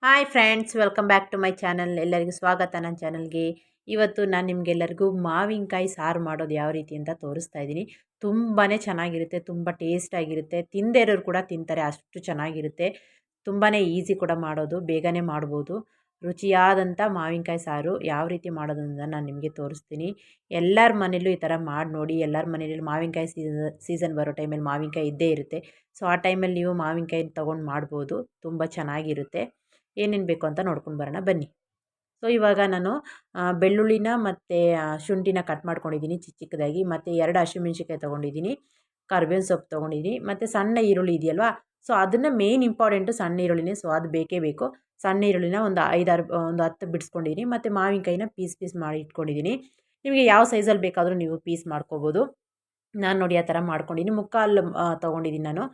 Hi friends, welcome back to my channel. ಎಲ್ಲರಿಗೂ ಸ್ವಾಗತ ನನ್ನ ಚಾನಲ್ಗೆ. ಇವತ್ತು ನಾನು ನಿಮಗೆಲ್ಲರಿಗೂ ಮಾವಿನಕಾಯಿ ಸಾರು ಮಾಡೋದು ಯಾವ ರೀತಿ ಅಂತ ತೋರಿಸ್ತಾ ಇದ್ದೀನಿ. ತುಂಬಾ ಚೆನ್ನಾಗಿರುತ್ತೆ, ತುಂಬ ಟೇಸ್ಟಾಗಿರುತ್ತೆ. ತಿಂದೇ ಇರೋರು ಕೂಡ ತಿಂತಾರೆ, ಅಷ್ಟು ಚೆನ್ನಾಗಿರುತ್ತೆ. ತುಂಬಾ ಈಸಿ ಕೂಡ ಮಾಡೋದು, ಬೇಗನೆ ಮಾಡ್ಬೋದು. ರುಚಿಯಾದಂಥ ಮಾವಿನಕಾಯಿ ಸಾರು ಯಾವ ರೀತಿ ಮಾಡೋದು ಅಂತ ನಾನು ನಿಮಗೆ ತೋರಿಸ್ತೀನಿ. ಎಲ್ಲರ ಮನೇಲೂ ಈ ಥರ ಮಾಡಿ ನೋಡಿ. ಎಲ್ಲರ ಮನೇಲಿ ಮಾವಿನಕಾಯಿ ಸೀಸನ್ ಬರೋ ಟೈಮಲ್ಲಿ ಮಾವಿನಕಾಯಿ ಇದ್ದೇ ಇರುತ್ತೆ. ಸೊ ಆ ಟೈಮಲ್ಲಿ ನೀವು ಮಾವಿನಕಾಯಿ ತೊಗೊಂಡು ಮಾಡ್ಬೋದು, ತುಂಬ ಚೆನ್ನಾಗಿರುತ್ತೆ. ಏನೇನು ಬೇಕು ಅಂತ ನೋಡ್ಕೊಂಡು ಬರೋಣ ಬನ್ನಿ. ಸೊ ಇವಾಗ ನಾನು ಬೆಳ್ಳುಳ್ಳಿನ ಮತ್ತು ಶುಂಠಿನ ಕಟ್ ಮಾಡ್ಕೊಂಡಿದ್ದೀನಿ ಚಿಕ್ಕ ಚಿಕ್ಕದಾಗಿ. ಮತ್ತು 2 ಹಸಿಮೆಣ್ಸಿನ್ಕಾಯಿ ತೊಗೊಂಡಿದ್ದೀನಿ, ಕರ್ಬೇವಿನ ಸೊಪ್ಪು ತೊಗೊಂಡಿದ್ದೀನಿ, ಮತ್ತು ಸಣ್ಣ ಈರುಳ್ಳಿ ಇದೆಯಲ್ವಾ, ಸೊ ಅದನ್ನು ಮೇಯ್ನ್ ಇಂಪಾರ್ಟೆಂಟು ಸಣ್ಣ ಈರುಳ್ಳಿನೇ. ಸೊ ಅದು ಬೇಕೇ ಬೇಕು. ಸಣ್ಣ ಈರುಳ್ಳಿನ ಒಂದು 10 ಬಿಡಿಸ್ಕೊಂಡಿದ್ದೀನಿ. ಮತ್ತು ಮಾವಿನಕಾಯಿನ ಪೀಸ್ ಪೀಸ್ ಮಾಡಿ ಇಟ್ಕೊಂಡಿದ್ದೀನಿ. ನಿಮಗೆ ಯಾವ ಸೈಜಲ್ಲಿ ಬೇಕಾದರೂ ನೀವು ಪೀಸ್ ಮಾಡ್ಕೋಬೋದು. ನಾನು ನೋಡಿ ಆ ಥರ ಮಾಡ್ಕೊಂಡಿದ್ದೀನಿ. ಮುಕ್ಕಾಲು ತೊಗೊಂಡಿದ್ದೀನಿ ನಾನು.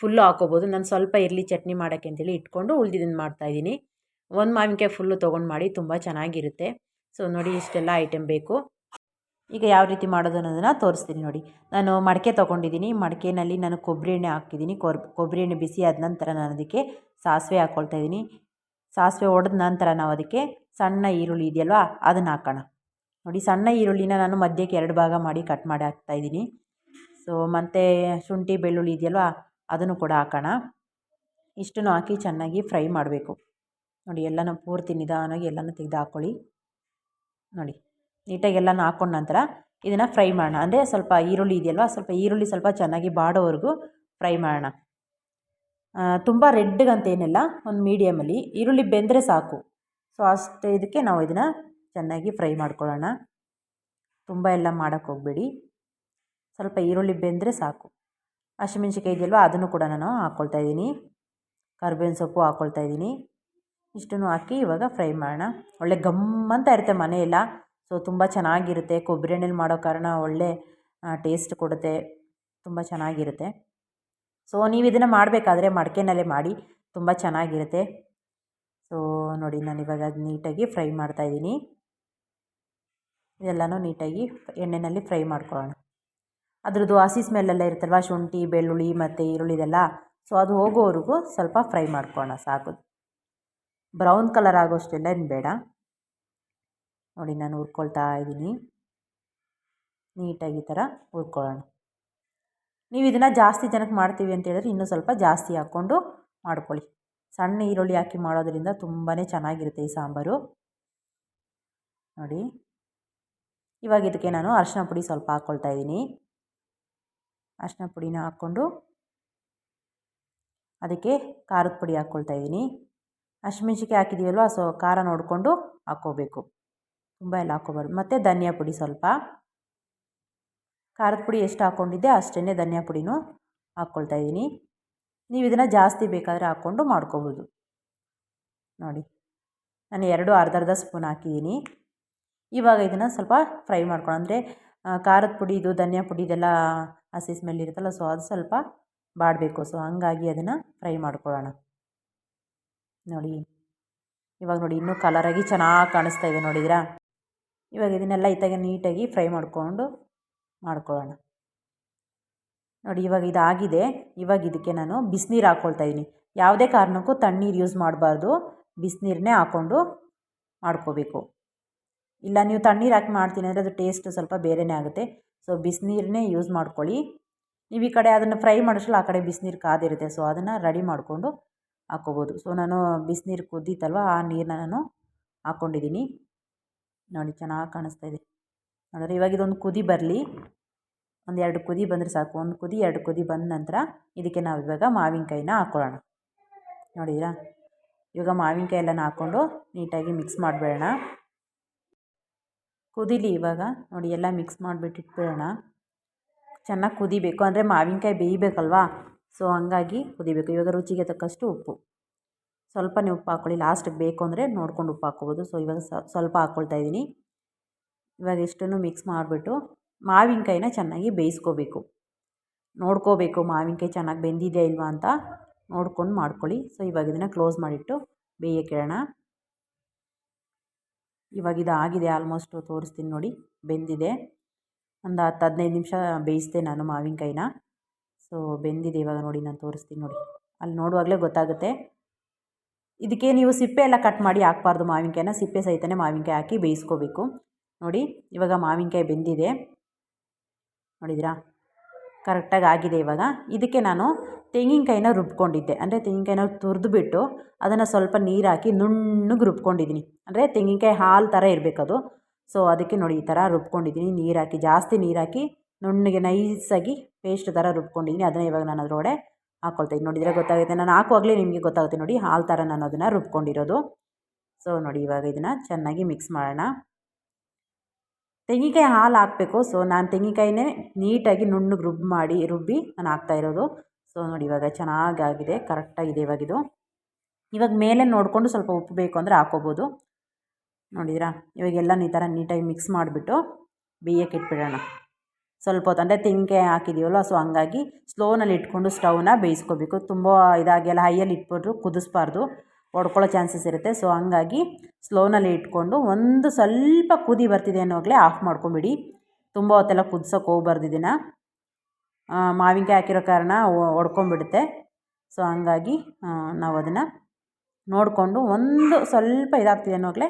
ಫುಲ್ಲು ಹಾಕ್ಕೋಬೋದು. ನಾನು ಸ್ವಲ್ಪ ಇರಲಿ ಚಟ್ನಿ ಮಾಡೋಕ್ಕೆ ಅಂತೇಳಿ ಇಟ್ಕೊಂಡು ಉಳಿದಿದ್ದನ್ನು ಮಾಡ್ತಾಯಿದ್ದೀನಿ. ಒಂದು ಮಾವಿನಕಾಯಿ ಫುಲ್ಲು ತೊಗೊಂಡು ಮಾಡಿ, ತುಂಬ ಚೆನ್ನಾಗಿರುತ್ತೆ. ಸೊ ನೋಡಿ ಇಷ್ಟೆಲ್ಲ ಐಟಮ್ ಬೇಕು. ಈಗ ಯಾವ ರೀತಿ ಮಾಡೋದು ಅನ್ನೋದನ್ನು ತೋರಿಸ್ತೀನಿ ನೋಡಿ. ನಾನು ಮಡಕೆ ತೊಗೊಂಡಿದ್ದೀನಿ. ಮಡಕೆಯಲ್ಲಿ ನಾನು ಕೊಬ್ಬರಿ ಎಣ್ಣೆ ಹಾಕಿದ್ದೀನಿ. ಕೊಬ್ಬರಿ ಎಣ್ಣೆ ಬಿಸಿ ಆದ ನಂತರ ನಾನು ಅದಕ್ಕೆ ಸಾಸಿವೆ ಹಾಕ್ಕೊಳ್ತಾ ಇದ್ದೀನಿ. ಸಾಸಿವೆ ಹೊಡೆದ ನಂತರ ನಾವು ಅದಕ್ಕೆ ಸಣ್ಣ ಈರುಳ್ಳಿ ಇದೆಯಲ್ವಾ, ಅದನ್ನು ಹಾಕೋಣ. ನೋಡಿ, ಸಣ್ಣ ಈರುಳ್ಳಿನ ನಾನು ಮಧ್ಯಕ್ಕೆ 2 ಭಾಗ ಮಾಡಿ ಕಟ್ ಮಾಡಿ ಹಾಕ್ತಾಯಿದ್ದೀನಿ. ಸೊ ಮತ್ತು ಶುಂಠಿ ಬೆಳ್ಳುಳ್ಳಿ ಇದೆಯಲ್ವಾ, ಅದನ್ನು ಕೂಡ ಹಾಕೋಣ. ಇಷ್ಟನ್ನು ಹಾಕಿ ಚೆನ್ನಾಗಿ ಫ್ರೈ ಮಾಡಬೇಕು. ನೋಡಿ, ಎಲ್ಲನೂ ಪೂರ್ತಿ ನಿಧಾನವಾಗಿ ಎಲ್ಲನೂ ತೆಗೆದು ಹಾಕ್ಕೊಳ್ಳಿ. ನೋಡಿ, ನೀಟಾಗಿ ಎಲ್ಲನೂ ಹಾಕ್ಕೊಂಡ ನಂತರ ಇದನ್ನು ಫ್ರೈ ಮಾಡೋಣ. ಅಂದರೆ ಸ್ವಲ್ಪ ಈರುಳ್ಳಿ ಇದೆಯಲ್ವಾ, ಸ್ವಲ್ಪ ಚೆನ್ನಾಗಿ ಬಾಡೋವರೆಗೂ ಫ್ರೈ ಮಾಡೋಣ. ತುಂಬ ರೆಡ್ಗಂತೇನಿಲ್ಲ, ಒಂದು ಮೀಡಿಯಮಲ್ಲಿ ಈರುಳ್ಳಿ ಬೆಂದರೆ ಸಾಕು. ಸೊ ಅಷ್ಟು ಇದಕ್ಕೆ ನಾವು ಇದನ್ನು ಚೆನ್ನಾಗಿ ಫ್ರೈ ಮಾಡ್ಕೊಳ್ಳೋಣ. ತುಂಬ ಎಲ್ಲ ಮಾಡೋಕ್ಕೆ ಹೋಗಬೇಡಿ, ಸ್ವಲ್ಪ ಈರುಳ್ಳಿ ಬೆಂದರೆ ಸಾಕು. ಹಸಿಮೆಣ್ಸಿನ್ಕಾಯಿ ಇದೆಯಲ್ವ, ಅದನ್ನು ಕೂಡ ನಾನು ಹಾಕ್ಕೊಳ್ತಾ ಇದ್ದೀನಿ. ಕರ್ಬೇವಿನ ಸೊಪ್ಪು ಹಾಕ್ಕೊಳ್ತಾ ಇದ್ದೀನಿ. ಇಷ್ಟನ್ನು ಹಾಕಿ ಇವಾಗ ಫ್ರೈ ಮಾಡೋಣ. ಒಳ್ಳೆ ಗಮ್ಮಂತ ಇರುತ್ತೆ ಮನೆಯೆಲ್ಲ. ಸೊ ತುಂಬ ಚೆನ್ನಾಗಿರುತ್ತೆ. ಕೊಬ್ಬರಿ ಎಣ್ಣೆಲಿ ಮಾಡೋ ಕಾರಣ ಒಳ್ಳೆ ಟೇಸ್ಟ್ ಕೊಡುತ್ತೆ, ತುಂಬ ಚೆನ್ನಾಗಿರುತ್ತೆ. ಸೊ ನೀವು ಇದನ್ನು ಮಾಡಬೇಕಾದ್ರೆ ಮಡಕೆನಲ್ಲೇ ಮಾಡಿ, ತುಂಬ ಚೆನ್ನಾಗಿರುತ್ತೆ. ಸೊ ನೋಡಿ, ನಾನು ಇವಾಗ ಅದು ನೀಟಾಗಿ ಫ್ರೈ ಮಾಡ್ತಾಯಿದ್ದೀನಿ. ಇದೆಲ್ಲನೂ ನೀಟಾಗಿ ಎಣ್ಣೆಯಲ್ಲಿ ಫ್ರೈ ಮಾಡ್ಕೊಳ್ಳೋಣ. ಅದ್ರದ್ದು ಹಸಿ ಸ್ಮೆಲ್ಲೆಲ್ಲ ಇರುತ್ತಲ್ವ, ಶುಂಠಿ ಬೆಳ್ಳುಳ್ಳಿ ಮತ್ತು ಈರುಳ್ಳಿದೆಲ್ಲ, ಸೊ ಅದು ಹೋಗೋವರೆಗೂ ಸ್ವಲ್ಪ ಫ್ರೈ ಮಾಡ್ಕೊಳ್ಳೋಣ ಸಾಕು. ಬ್ರೌನ್ ಕಲರ್ ಆಗೋಷ್ಟೆಲ್ಲ ಏನು ಬೇಡ. ನೋಡಿ, ನಾನು ಹುರ್ಕೊಳ್ತಾ ಇದ್ದೀನಿ. ನೀಟಾಗಿ ಈ ಥರ ಹುರ್ಕೊಳ್ಳೋಣ. ನೀವು ಇದನ್ನು ಜಾಸ್ತಿ ಜನಕ್ಕೆ ಮಾಡ್ತೀವಿ ಅಂತ ಹೇಳಿದ್ರೆ ಇನ್ನೂ ಸ್ವಲ್ಪ ಜಾಸ್ತಿ ಹಾಕ್ಕೊಂಡು ಮಾಡ್ಕೊಳ್ಳಿ. ಸಣ್ಣ ಈರುಳ್ಳಿ ಹಾಕಿ ಮಾಡೋದ್ರಿಂದ ತುಂಬಾ ಚೆನ್ನಾಗಿರುತ್ತೆ ಈ ಸಾಂಬಾರು. ನೋಡಿ, ಇವಾಗ ಇದಕ್ಕೆ ನಾನು ಅರಿಶಿನ ಪುಡಿ ಸ್ವಲ್ಪ ಹಾಕ್ಕೊಳ್ತಾ ಇದ್ದೀನಿ. ಅರಿಶಿನ ಪುಡಿನ ಹಾಕ್ಕೊಂಡು ಅದಕ್ಕೆ ಖಾರದ ಪುಡಿ ಹಾಕ್ಕೊಳ್ತಾ ಇದ್ದೀನಿ. ಹಸಿಮೆಣ್ಸಿನ್ಕಾಯಿ ಹಾಕಿದ್ದೀವಲ್ವ, ಸೊ ಖಾರ ನೋಡಿಕೊಂಡು ಹಾಕ್ಕೋಬೇಕು, ತುಂಬ ಎಲ್ಲ ಹಾಕ್ಕೋಬಾರ್ದು. ಮತ್ತು ಧನಿಯಾ ಪುಡಿ ಸ್ವಲ್ಪ, ಖಾರದ ಪುಡಿ ಎಷ್ಟು ಹಾಕ್ಕೊಂಡಿದ್ದೆ ಅಷ್ಟೇ ಧನಿಯಾ ಪುಡಿನೂ ಹಾಕ್ಕೊಳ್ತಾ ಇದ್ದೀನಿ. ನೀವು ಇದನ್ನು ಜಾಸ್ತಿ ಬೇಕಾದರೆ ಹಾಕ್ಕೊಂಡು ಮಾಡ್ಕೋಬೋದು. ನೋಡಿ, ನಾನು 2 ಅರ್ಧ ಸ್ಪೂನ್ ಹಾಕಿದ್ದೀನಿ. ಇವಾಗ ಇದನ್ನು ಸ್ವಲ್ಪ ಫ್ರೈ ಮಾಡ್ಕೊಳ್ಳೋಣ. ಅಂದರೆ ಖಾರದ ಪುಡಿದು ಧನಿಯಾ ಪುಡಿದೆಲ್ಲ ಹಸಿ ಸ್ಮೆಲ್ ಇರುತ್ತಲ್ಲ, ಸೊ ಅದು ಸ್ವಲ್ಪ ಬಾಡಬೇಕು. ಸೊ ಹಂಗಾಗಿ ಅದನ್ನು ಫ್ರೈ ಮಾಡ್ಕೊಳ್ಳೋಣ. ನೋಡಿ, ಇವಾಗ ನೋಡಿ ಇನ್ನೂ ಕಲರಾಗಿ ಚೆನ್ನಾಗಿ ಕಾಣಿಸ್ತಾ ಇದೆ, ನೋಡಿದಿರಾ? ಇವಾಗ ಇದನ್ನೆಲ್ಲ ಇತ್ತಾಗ ನೀಟಾಗಿ ಫ್ರೈ ಮಾಡ್ಕೊಳ್ಳೋಣ. ನೋಡಿ, ಇವಾಗ ಇದಾಗಿದೆ. ಇವಾಗ ಇದಕ್ಕೆ ನಾನು ಬಿಸಿನೀರು ಹಾಕ್ಕೊಳ್ತಾ ಇದ್ದೀನಿ. ಯಾವುದೇ ಕಾರಣಕ್ಕೂ ತಣ್ಣೀರು ಯೂಸ್ ಮಾಡಬಾರ್ದು, ಬಿಸಿನೀರನ್ನೇ ಹಾಕ್ಕೊಂಡು ಮಾಡ್ಕೋಬೇಕು. ಇಲ್ಲ ನೀವು ತಣ್ಣೀರು ಹಾಕಿ ಮಾಡ್ತೀನಿ ಅಂದರೆ ಅದು ಟೇಸ್ಟ್ ಸ್ವಲ್ಪ ಬೇರೆಯೇ ಆಗುತ್ತೆ. ಸೊ ಬಿಸಿನೀರನ್ನೇ ಯೂಸ್ ಮಾಡ್ಕೊಳ್ಳಿ. ನೀವು ಈ ಕಡೆ ಅದನ್ನು ಫ್ರೈ ಮಾಡಿಸಲು ಆ ಕಡೆ ಬಿಸಿನೀರು ಕಾದಿರುತ್ತೆ, ಸೊ ಅದನ್ನು ರೆಡಿ ಮಾಡಿಕೊಂಡು ಹಾಕ್ಕೋಬೋದು. ಸೊ ನಾನು ಬಿಸಿನೀರು ಕುದ್ದೀತಲ್ವ, ಆ ನೀರನ್ನ ನಾನು ಹಾಕ್ಕೊಂಡಿದ್ದೀನಿ. ನೋಡಿ, ಚೆನ್ನಾಗಿ ಕಾಣಿಸ್ತಾ ಇದೆ. ನೋಡಿದ್ರೆ ಇವಾಗ ಇದೊಂದು ಕುದಿ ಬರಲಿ. ಒಂದು 2 ಕುದಿ ಬಂದರೆ ಸಾಕು. 1 ಕುದಿ 2 ಕುದಿ ಬಂದ ನಂತರ ಇದಕ್ಕೆ ನಾವು ಇವಾಗ ಮಾವಿನಕಾಯಿನ ಹಾಕ್ಕೊಳ್ಳೋಣ. ನೋಡಿದಿರಾ? ಇವಾಗ ಮಾವಿನಕಾಯಿ ಎಲ್ಲನ ಹಾಕ್ಕೊಂಡು ನೀಟಾಗಿ ಮಿಕ್ಸ್ ಮಾಡಿಬಿಡೋಣ. ಕುದೀಲಿ ಇವಾಗ. ನೋಡಿ, ಎಲ್ಲ ಮಿಕ್ಸ್ ಮಾಡಿಬಿಟ್ಟು ಇಟ್ಬಿಡೋಣ. ಚೆನ್ನಾಗಿ ಕುದಿಬೇಕು, ಅಂದರೆ ಮಾವಿನಕಾಯಿ ಬೇಯಬೇಕಲ್ವಾ, ಸೊ ಹಂಗಾಗಿ ಕುದಿಬೇಕು. ಇವಾಗ ರುಚಿಗೆ ತಕ್ಕಷ್ಟು ಉಪ್ಪು, ಸ್ವಲ್ಪನೇ ಉಪ್ಪು ಹಾಕ್ಕೊಳ್ಳಿ. ಲಾಸ್ಟಿಗೆ ಬೇಕು ಅಂದರೆ ನೋಡ್ಕೊಂಡು ಉಪ್ಪು ಹಾಕ್ಕೋಬೋದು. ಸೊ ಇವಾಗ ಸ್ವಲ್ಪ ಹಾಕ್ಕೊಳ್ತಾ ಇದ್ದೀನಿ. ಇವಾಗ ಇಷ್ಟನ್ನು ಮಿಕ್ಸ್ ಮಾಡಿಬಿಟ್ಟು ಮಾವಿನಕಾಯಿನ ಚೆನ್ನಾಗಿ ಬೇಯಿಸ್ಕೋಬೇಕು. ನೋಡ್ಕೋಬೇಕು ಮಾವಿನಕಾಯಿ ಚೆನ್ನಾಗಿ ಬೆಂದಿದೆಯಾ ಇಲ್ವಾ ಅಂತ ನೋಡ್ಕೊಂಡು ಮಾಡ್ಕೊಳ್ಳಿ. ಸೊ ಇವಾಗ ಇದನ್ನು ಕ್ಲೋಸ್ ಮಾಡಿಟ್ಟು ಬೇಯಕ್ಕಿಡೋಣ. ಇವಾಗ ಇದು ಆಗಿದೆ ಆಲ್ಮೋಸ್ಟು, ತೋರಿಸ್ತೀನಿ ನೋಡಿ, ಬೆಂದಿದೆ. ಒಂದು 10-15 ನಿಮಿಷ ಬೇಯಿಸಿದೆ ನಾನು ಮಾವಿನಕಾಯಿನ. ಸೊ ಬೆಂದಿದೆ ಇವಾಗ. ನೋಡಿ, ನಾನು ತೋರಿಸ್ತೀನಿ ನೋಡಿ, ಅಲ್ಲಿ ನೋಡುವಾಗಲೇ ಗೊತ್ತಾಗುತ್ತೆ. ಇದಕ್ಕೆ ನೀವು ಸಿಪ್ಪೆ ಎಲ್ಲ ಕಟ್ ಮಾಡಿ ಹಾಕ್ಬಾರ್ದು ಮಾವಿನಕಾಯಿನ, ಸಿಪ್ಪೆ ಸಹಿತನೇ ಮಾವಿನಕಾಯಿ ಹಾಕಿ ಬೇಯಿಸ್ಕೋಬೇಕು. ನೋಡಿ ಇವಾಗ ಮಾವಿನಕಾಯಿ ಬೆಂದಿದೆ ನೋಡಿದಿರಾ, ಕರೆಕ್ಟಾಗಿ ಆಗಿದೆ. ಇವಾಗ ಇದಕ್ಕೆ ನಾನು ತೆಂಗಿನಕಾಯಿನ ರುಬ್ಕೊಂಡಿದ್ದೆ, ಅಂದರೆ ತೆಂಗಿನಕಾಯಿನ ತುರಿದ್ಬಿಟ್ಟು ಅದನ್ನು ಸ್ವಲ್ಪ ನೀರು ಹಾಕಿ ನುಣ್ಣಗೆ ರುಬ್ಕೊಂಡಿದ್ದೀನಿ. ಅಂದರೆ ತೆಂಗಿನಕಾಯಿ ಹಾಲು ಥರ ಇರಬೇಕದು. ಸೊ ಅದಕ್ಕೆ ನೋಡಿ ಈ ಥರ ರುಬ್ಕೊಂಡಿದ್ದೀನಿ, ನೀರು ಹಾಕಿ, ಜಾಸ್ತಿ ನೀರು ಹಾಕಿ ನುಣ್ಣಗೆ ನೈಸಾಗಿ ಪೇಸ್ಟ್ ಥರ ರುಬ್ಕೊಂಡಿದ್ದೀನಿ. ಅದನ್ನು ಇವಾಗ ನಾನು ಅದರೊಳಗಡೆ ಹಾಕ್ಕೊಳ್ತಾಯಿದ್ದೀನಿ. ನೋಡಿದರೆ ಗೊತ್ತಾಗುತ್ತೆ, ನಾನು ಹಾಕುವಾಗಲೇ ನಿಮಗೆ ಗೊತ್ತಾಗುತ್ತೆ ನೋಡಿ, ಹಾಲು ಥರ ನಾನು ಅದನ್ನು ರುಬ್ಕೊಂಡಿರೋದು. ಸೊ ನೋಡಿ ಇವಾಗ ಇದನ್ನು ಚೆನ್ನಾಗಿ ಮಿಕ್ಸ್ ಮಾಡೋಣ. ತೆಂಗಿನಕಾಯಿ ಹಾಲು ಹಾಕಬೇಕು. ಸೊ ನಾನು ತೆಂಗಿನಕಾಯಿನೇ ನೀಟಾಗಿ ನುಣ್ಣಗೆ ರುಬ್ಬಿ ನಾನು ಹಾಕ್ತಾಯಿರೋದು. ಸೊ ನೋಡಿ ಇವಾಗ ಚೆನ್ನಾಗಾಗಿದೆ, ಕರೆಕ್ಟಾಗಿದೆ ಇವಾಗಿದು. ಇವಾಗ ಮೇಲೆ ನೋಡಿಕೊಂಡು ಸ್ವಲ್ಪ ಉಪ್ಪು ಬೇಕು ಅಂದರೆ ಹಾಕ್ಕೋಬೋದು. ನೋಡಿದ್ರಾ, ಇವಾಗೆಲ್ಲ ಈ ಥರ ನೀಟಾಗಿ ಮಿಕ್ಸ್ ಮಾಡಿಬಿಟ್ಟು ಬೇಯಕ್ಕೆ ಇಟ್ಬಿಡೋಣ ಸ್ವಲ್ಪ ಹೊತ್ತು. ಅಂದರೆ ತೆಂಗಿನಕಾಯಿ ಹಾಕಿದ್ದೀವಲ್ಲ, ಸೊ ಹಂಗಾಗಿ ಸ್ಲೋನಲ್ಲಿ ಇಟ್ಕೊಂಡು ಸ್ಟವ್ನ ಬೇಯಿಸ್ಕೋಬೇಕು. ತುಂಬ ಇದಾಗೆಲ್ಲ ಹೈಯಲ್ಲಿ ಇಟ್ಬಿಟ್ಟು ಕುದಿಸ್ಬಾರ್ದು, ಹೊಡ್ಕೊಳ್ಳೋ ಚಾನ್ಸಸ್ ಇರುತ್ತೆ. ಸೊ ಹಂಗಾಗಿ ಸ್ಲೋನಲ್ಲಿ ಇಟ್ಕೊಂಡು ಒಂದು ಸ್ವಲ್ಪ ಕುದಿ ಬರ್ತಿದೆ ಅನ್ನೋವಾಗಲೇ ಆಫ್ ಮಾಡ್ಕೊಂಬಿಡಿ. ತುಂಬ ಹೊತ್ತೆಲ್ಲ ಕುದಿಸೋಕೆ ಹೋಗ್ಬಾರ್ದು ಇದನ್ನು, ಮಾವಿನಕಾಯಿ ಹಾಕಿರೋ ಕಾರಣ ಹೊಡ್ಕೊಂಬಿಡುತ್ತೆ. ಸೊ ಹಂಗಾಗಿ ನಾವು ಅದನ್ನು ನೋಡಿಕೊಂಡು ಒಂದು ಸ್ವಲ್ಪ ಇದಾಗ್ತಿದೆ ಅನ್ನೋವಾಗಲೇ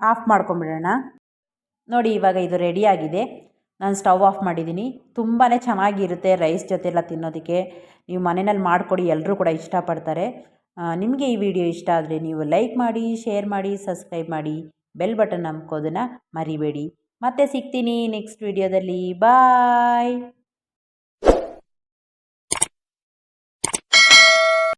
ಆಫ್ ಮಾಡ್ಕೊಂಬಿಡೋಣ. ನೋಡಿ ಇವಾಗ ಇದು ರೆಡಿಯಾಗಿದೆ. ನಾನು ಸ್ಟವ್ ಆಫ್ ಮಾಡಿದ್ದೀನಿ. ತುಂಬಾ ಚೆನ್ನಾಗಿರುತ್ತೆ ರೈಸ್ ಜೊತೆ ಎಲ್ಲ ತಿನ್ನೋದಕ್ಕೆ. ನೀವು ಮನೆಯಲ್ಲಿ ಮಾಡಿಕೊಡಿ, ಎಲ್ಲರೂ ಕೂಡ ಇಷ್ಟಪಡ್ತಾರೆ. ನಿಮಗೆ ಈ ವಿಡಿಯೋ ಇಷ್ಟ ಆದರೆ ನೀವು ಲೈಕ್ ಮಾಡಿ, ಶೇರ್ ಮಾಡಿ, ಸಬ್ಸ್ಕ್ರೈಬ್ ಮಾಡಿ, ಬೆಲ್ ಬಟನ್ ನಮ್ಕೋದನ್ನು ಮರಿಬೇಡಿ. ಮತ್ತೆ ಸಿಗ್ತೀನಿ ನೆಕ್ಸ್ಟ್ ವಿಡಿಯೋದಲ್ಲಿ. ಬಾಯ್.